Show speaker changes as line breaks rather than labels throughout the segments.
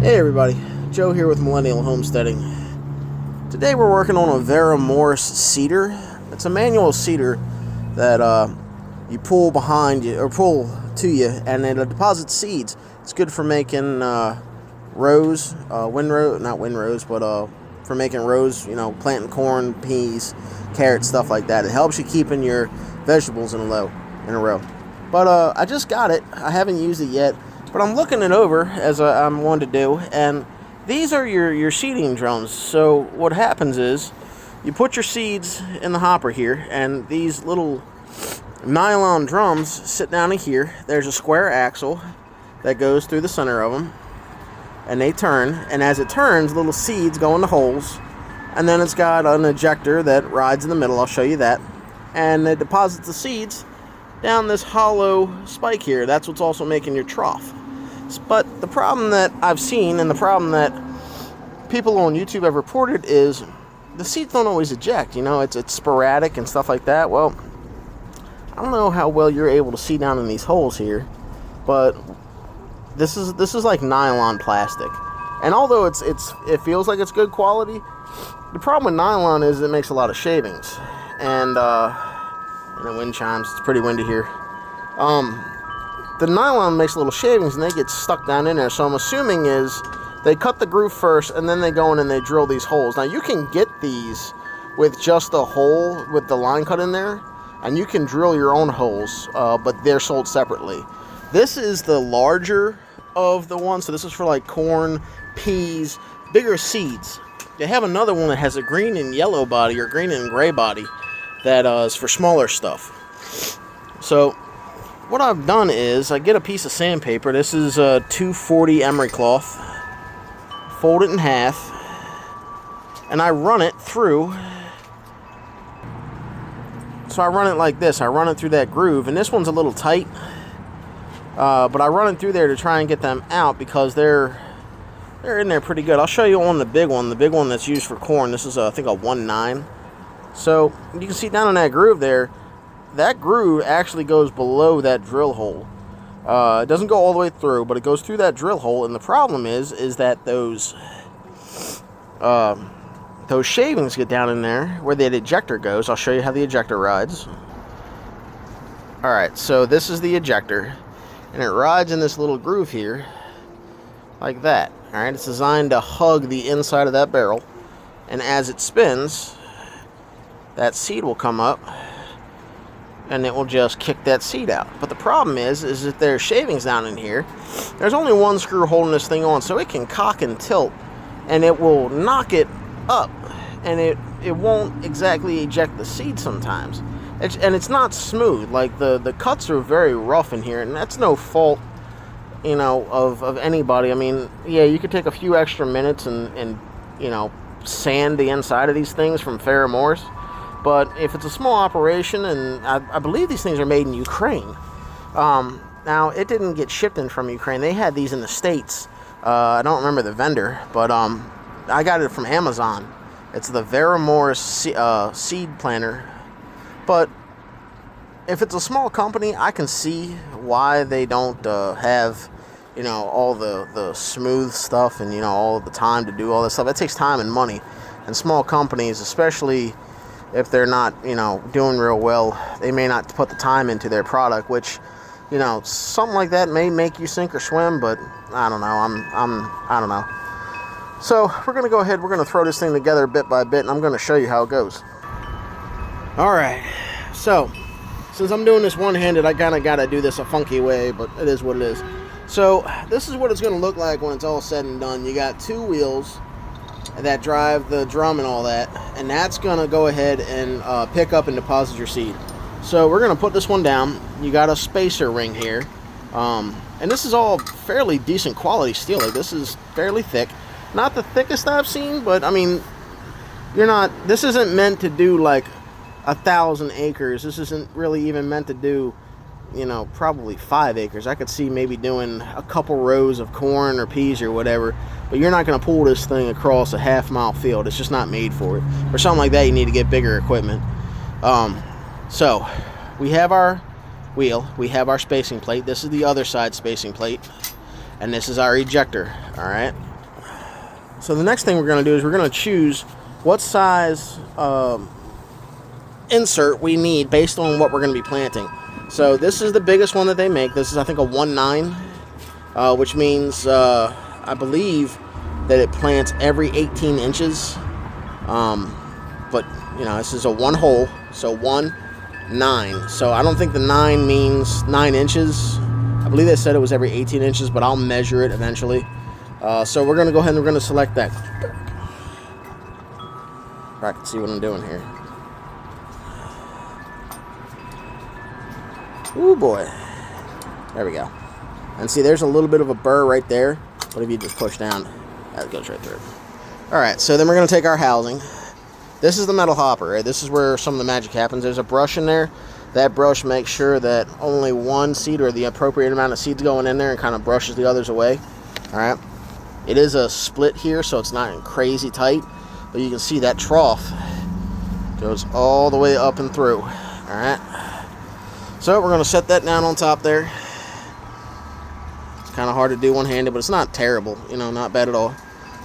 Hey everybody, Joe here with Millennial Homesteading. Today we're working on a varomorus seeder. It's a manual seeder that you pull behind you, or pull to you, and it deposits seeds. It's good for making rows, not windrows, but for making rows, planting corn, peas, carrots, stuff like that. It helps you keeping your vegetables in a row. But I just got it. I haven't used it yet. But I'm looking it over, as I'm one to do, and these are your seeding drums. So what happens is, you put your seeds in the hopper here, and these little nylon drums sit down in here. There's a square axle that goes through the center of them, and they turn, and as it turns, little seeds go in the holes, and then it's got an ejector that rides in the middle. I'll show you that, and it deposits the seeds down this hollow spike here. That's what's also making your trough. But the problem that I've seen, and the problem that people on YouTube have reported, is the seeds don't always eject. It's sporadic and stuff like that. Well, I don't know how well you're able to see down in these holes here, but this is like nylon plastic. And although it feels like it's good quality, the problem with nylon is it makes a lot of shavings. And the wind chimes. It's pretty windy here. The nylon makes little shavings and they get stuck down in there. So I'm assuming is they cut the groove first and then they go in and they drill these holes. Now you can get these with just a hole with the line cut in there, and you can drill your own holes, but they're sold separately. This is the larger of the ones. So this is for like corn, peas, bigger seeds. They have another one that has a green and yellow body, or green and gray body, that is for smaller stuff. So what I've done is I get a piece of sandpaper. This is a 240 emery cloth. Fold it in half, and I run it through. So I run it like this. I run it through that groove, and this one's a little tight, but I run it through there to try and get them out because they're in there pretty good. I'll show you on the big one that's used for corn. This is I think a 1.9. So you can see down in that groove there. That groove actually goes below that drill hole. It doesn't go all the way through, but it goes through that drill hole. And the problem is that those shavings get down in there where that ejector goes. I'll show you how the ejector rides. All right, so this is the ejector, and it rides in this little groove here, like that. All right, it's designed to hug the inside of that barrel, and as it spins, that seed will come up, and it will just kick that seed out. But the problem is that there's shavings down in here. There's only one screw holding this thing on, so it can cock and tilt, and it will knock it up, and it won't exactly eject the seed sometimes. And it's not smooth. Like the cuts are very rough in here, and that's no fault, of anybody. I mean, yeah, you could take a few extra minutes and sand the inside of these things from varomorus. But if it's a small operation, and I believe these things are made in Ukraine. Now, it didn't get shipped in from Ukraine. They had these in the States. I don't remember the vendor, but I got it from Amazon. It's the varomorus seed planter. But if it's a small company, I can see why they don't have, all the smooth stuff and, all the time to do all this stuff. It takes time and money. And small companies, especially if they're not, doing real well, they may not put the time into their product, which, something like that may make you sink or swim, but I don't know. I don't know. So we're going to go ahead. We're going to throw this thing together bit by bit, and I'm going to show you how it goes. All right. So since I'm doing this one-handed, I kind of got to do this a funky way, but it is what it is. So this is what it's going to look like when it's all said and done. You got two wheels that drive the drum and all that, and that's gonna go ahead and pick up and deposit your seed. So we're gonna put this one down. You got a spacer ring here, and this is all fairly decent quality steel. Like, this is fairly thick, not the thickest I've seen, but I mean, this isn't meant to do like 1,000 acres. This isn't really even meant to do, probably 5 acres. I could see maybe doing a couple rows of corn or peas or whatever, but you're not going to pull this thing across a half-mile field. It's just not made for it. For something like that, you need to get bigger equipment. So we have our wheel, we have our spacing plate. This is the other side spacing plate, and this is our ejector. All right, So the next thing we're going to do is we're going to choose what size insert we need based on what we're going to be planting. So this is the biggest one that they make. This is, I think, a 1/9, which means I believe that it plants every 18 inches. But you know, this is a 1 hole, so 1/9. So I don't think the 9 means 9 inches. I believe they said it was every 18 inches, but I'll measure it eventually. So we're going to go ahead and we're going to select that. I can see what I'm doing here. Ooh boy. There we go. And see, there's a little bit of a burr right there, but if you just push down, that goes right through. Alright, so then we're going to take our housing. This is the metal hopper, right? This is where some of the magic happens. There's a brush in there. That brush makes sure that only one seed or the appropriate amount of seeds going in there and kind of brushes the others away. Alright. It is a split here, so it's not crazy tight. But you can see that trough goes all the way up and through. Alright. So we're going to set that down on top there. It's kind of hard to do one-handed, but it's not terrible. You know, not bad at all.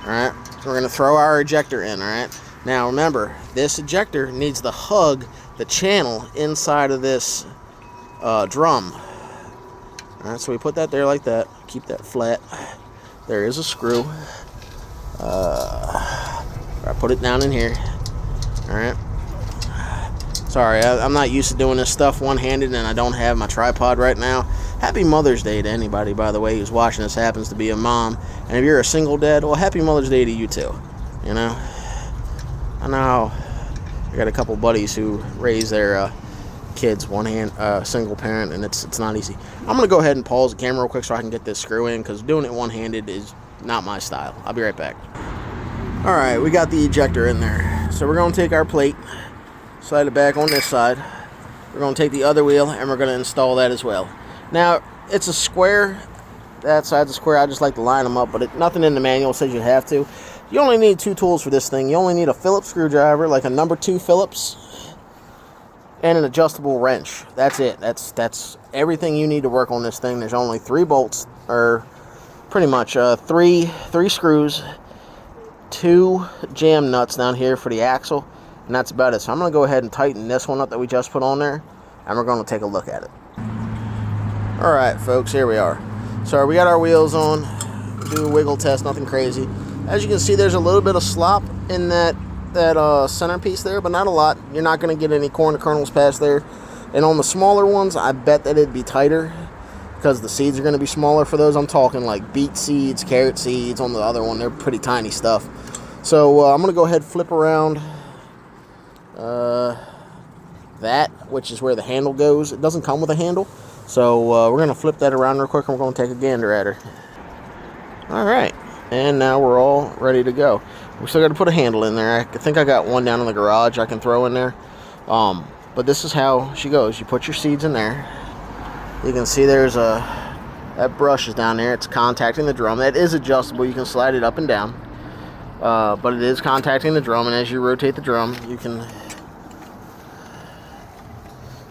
Alright. So we're going to throw our ejector in, alright? Now remember, this ejector needs to hug the channel inside of this drum. Alright, so we put that there like that. Keep that flat. There is a screw. I put it down in here. Alright. Sorry, I'm not used to doing this stuff one-handed, and I don't have my tripod right now. Happy Mother's Day to anybody, by the way, who's watching this happens to be a mom. And if you're a single dad, well, happy Mother's Day to you too. You know? I know I got a couple buddies who raise their kids single parent, and it's not easy. I'm gonna go ahead and pause the camera real quick so I can get this screw in, because doing it one-handed is not my style. I'll be right back. Alright, we got the ejector in there. So we're gonna take our plate, slide it back on this side. We're gonna take the other wheel and we're gonna install that as well. Now, it's a square. That side's a square. I just like to line them up, but nothing in the manual says you have to. You only need 2 tools for this thing. You only need a Phillips screwdriver, like a number 2 Phillips, and an adjustable wrench. That's it. That's everything you need to work on this thing. There's only 3 bolts, or pretty much 3 screws, 2 jam nuts down here for the axle, and that's about it. So I'm going to go ahead and tighten this one up that we just put on there, and we're going to take a look at it. Alright folks, here we are. So we got our wheels on. Do a wiggle test, nothing crazy. As you can see, there's a little bit of slop in that centerpiece there, but not a lot. You're not going to get any corn kernels past there. And on the smaller ones, I bet that it'd be tighter, because the seeds are going to be smaller for those. I'm talking like beet seeds, carrot seeds. On the other one, they're pretty tiny stuff. So I'm going to go ahead and flip around that, which is where the handle goes. It doesn't come with a handle. So we're going to flip that around real quick, and we're going to take a gander at her. Alright. And now we're all ready to go. We still got to put a handle in there. I think I got one down in the garage I can throw in there. But this is how she goes. You put your seeds in there. You can see there's that brush is down there. It's contacting the drum. That is adjustable. You can slide it up and down. But it is contacting the drum. And as you rotate the drum, you can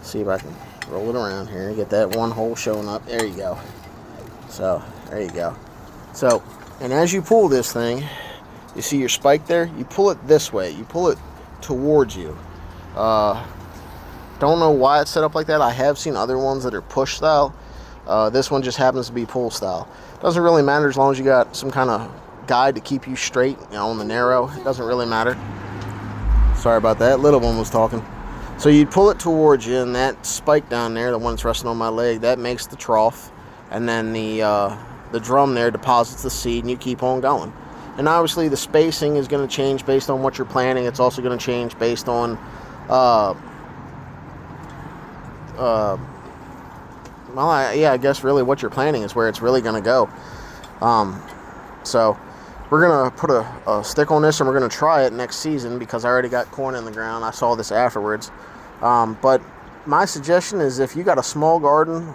see if I can roll it around here and get that one hole showing up. There you go. So, there you go. So, and as you pull this thing, you see your spike there? You pull it this way. You pull it towards you. Don't know why it's set up like that. I have seen other ones that are push style. This one just happens to be pull style. Doesn't really matter as long as you got some kind of guide to keep you straight, you know, on the narrow. It doesn't really matter. Sorry about that. Little one was talking. So you pull it towards you, and that spike down there, the one that's resting on my leg, that makes the trough. And then the drum there deposits the seed, and you keep on going. And obviously the spacing is going to change based on what you're planting. It's also going to change based on I guess really what you're planting is where it's really going to go. So we're going to put a stick on this, and we're going to try it next season, because I already got corn in the ground. I saw this afterwards. But my suggestion is, if you got a small garden,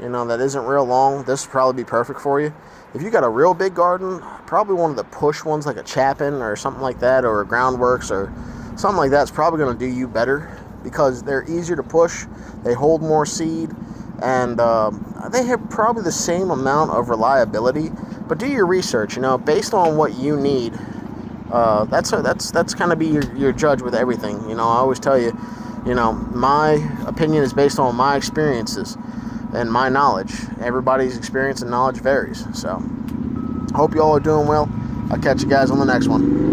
you know, that isn't real long, this would probably be perfect for you. If you got a real big garden, probably one of the push ones, like a Chapin or something like that, or a Groundworks or something like that, is probably going to do you better, because they're easier to push, they hold more seed, and they have probably the same amount of reliability, But do your research, you know, based on what you need. That's kind of be your judge with everything. You know, I always tell you, you know, my opinion is based on my experiences and my knowledge. Everybody's experience and knowledge varies. So, hope you all are doing well. I'll catch you guys on the next one.